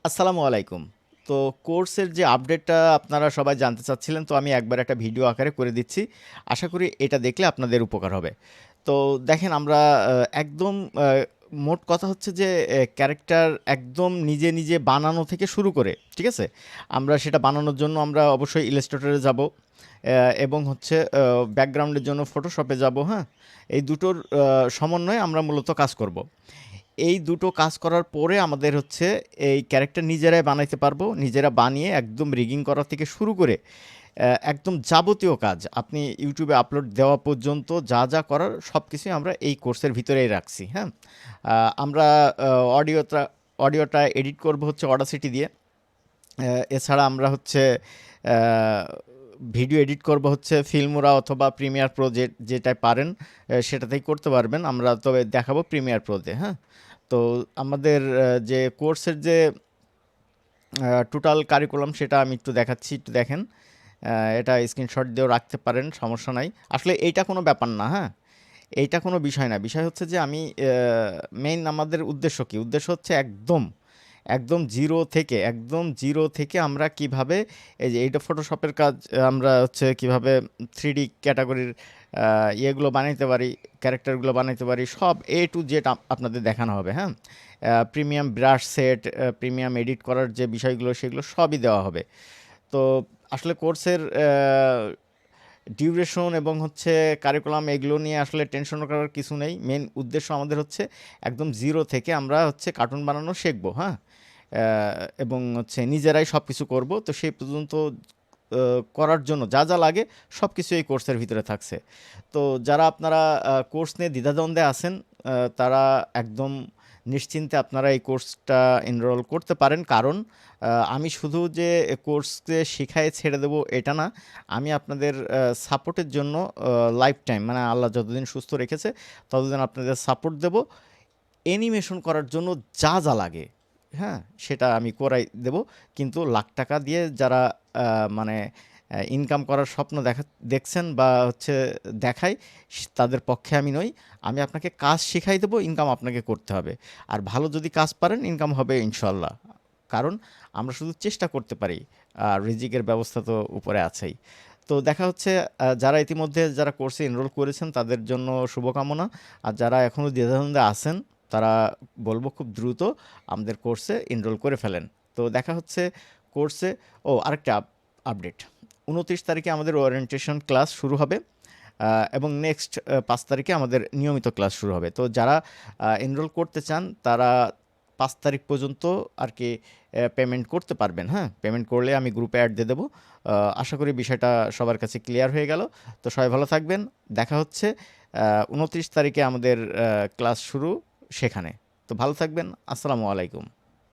আসসালামু আলাইকুম। তো কোর্সের যে আপডেটটা আপনারা সবাই জানতে চাচ্ছিলেন, তো আমি একবার একটা ভিডিও আকারে করে দিচ্ছি। আশা করি এটা দেখলে আপনাদের উপকার হবে। তো দেখেন আমরা একদম মোট কথা হচ্ছে যে ক্যারেক্টার একদম নিজে, নিজে বানানো থেকে শুরু করে, ঠিক আছে? আমরা সেটা বানানোর জন্য আমরা অবশ্যই ইলাস্ট্রেটরে যাব এবং হচ্ছে ব্যাকগ্রাউন্ডের জন্য ফটোশপে যাব, হ্যাঁ? এই দুটোর সমন্বয়ে আমরা মূলত কাজ করব। এই দুটো কাজ করার পরে আমাদের হচ্ছে এই ক্যারেক্টার নিজেরাই বানাইতে পারবো। নিজেরা বানিয়ে একদম রিগিং করা থেকে শুরু করে একদম যাবতীয় কাজ আপনি ইউটিউবে আপলোড দেওয়া পর্যন্ত যা যা করার সব কিছুই আমরা এই কোর্সের ভিতরেই রাখছি, হ্যাঁ? আমরা অডিওটা অডিওটা এডিট করব হচ্ছে অডাসিটি দিয়ে। এছাড়া আমরা হচ্ছে ভিডিও এডিট করব হচ্ছে ফিল্মোরা অথবা প্রিমিয়ার প্রো যেটাই পারেন সেটাতেই করতে পারবেন। আমরা তবে দেখাবো প্রিমিয়ার প্রোতে, হ্যাঁ? তো আমাদের যে কোর্সের যে টোটাল কারিকুলাম সেটা আমি একটু দেখাচ্ছি, একটু দেখেন। এটা স্ক্রিনশট দিয়েও রাখতে পারেন, সমস্যা নাই। আসলে এইটা কোনো ব্যাপার না, হ্যাঁ? এইটা কোনো বিষয় না। বিষয় হচ্ছে যে আমি মেইন আমাদের উদ্দেশ্য কি? উদ্দেশ্য হচ্ছে একদম জিরো থেকে আমরা কিভাবে এই যে এইটা ফটোশপের কাজ আমরা হচ্ছে কিভাবে 3D ক্যাটাগরির ইয়েগুলো বানাইতে পারি, ক্যারেক্টারগুলো বানাইতে পারি, সব A to Z আপনাদের দেখানো হবে, হ্যাঁ? Premium brush set, premium edit করার যে বিষয়গুলো সেগুলো সবই দেওয়া হবে। তো আসলে কোর্সের ডিউরেশন এবং হচ্ছে কারিকুলাম এগুলো নিয়ে আসলে টেনশন করার কিছু নেই। মেন উদ্দেশ্য আমাদের হচ্ছে একদম জিরো থেকে আমরা হচ্ছে কার্টুন বানানো শিখবো, হ্যাঁ? এবং হচ্ছে নিজেরাই সব কিছু করবো। তো সেই পর্যন্ত করার জন্য যা যা লাগে সব কিছু এই কোর্সের ভিতরে থাকছে। তো যারা আপনারা কোর্স নিয়ে দ্বিধাদ্বন্দ্বে আছেন, তারা একদম নিশ্চিন্তে আপনারা এই কোর্সটা এনরোল করতে পারেন। কারণ আমি শুধু যে কোর্সকে শিখায়ে ছেড়ে দেবো এটা না, আমি আপনাদের সাপোর্টের জন্য লাইফ টাইম মানে আল্লাহ যতদিন সুস্থ রেখেছে ততদিন আপনাদের সাপোর্ট দেব। অ্যানিমেশন করার জন্য যা যা লাগে, হ্যাঁ, সেটা আমি করাই দেব। কিন্তু লাখ টাকা দিয়ে যারা মানে ইনকাম করার স্বপ্ন দেখছেন বা হচ্ছে দেখায়, তাদের পক্ষে আমি নই। আমি আপনাকে কাজ শিখাই দেবো, ইনকাম আপনাকে করতে হবে। আর ভালো যদি কাজ পারেন ইনকাম হবে ইনশাল্লাহ। কারণ আমরা শুধু চেষ্টা করতে পারি, আর রিজিকের ব্যবস্থা তো উপরে আছেই। তো দেখা হচ্ছে যারা ইতিমধ্যে যারা কোর্সে এনরোল করেছেন তাদের জন্য শুভকামনা। আর যারা এখনও দ্বিধাদ্বন্দ্বে আছেন তারা বলবো খুব দ্রুত আমাদের কোর্সে এনরোল করে ফেলেন। তো দেখা হচ্ছে কোর্সে। ও আরেকটা আপডেট, 29 তারিখে আমাদের ওরিয়েন্টেশন ক্লাস শুরু হবে এবং নেক্সট 5 তারিখে আমাদের নিয়মিত ক্লাস শুরু হবে। তো যারা এনরোল করতে চান তারা 5 তারিখ পর্যন্ত আর কি পেমেন্ট করতে পারবেন, হ্যাঁ? পেমেন্ট করলে আমি গ্রুপে অ্যাড দিয়ে দেবো। আশা করি বিষয়টা সবার কাছে ক্লিয়ার হয়ে গেল। তো সবাই ভালো থাকবেন। দেখা হচ্ছে 29 তারিখে আমাদের ক্লাস শুরু সেখানে। তো ভালো থাকবেন। আসসালামু আলাইকুম।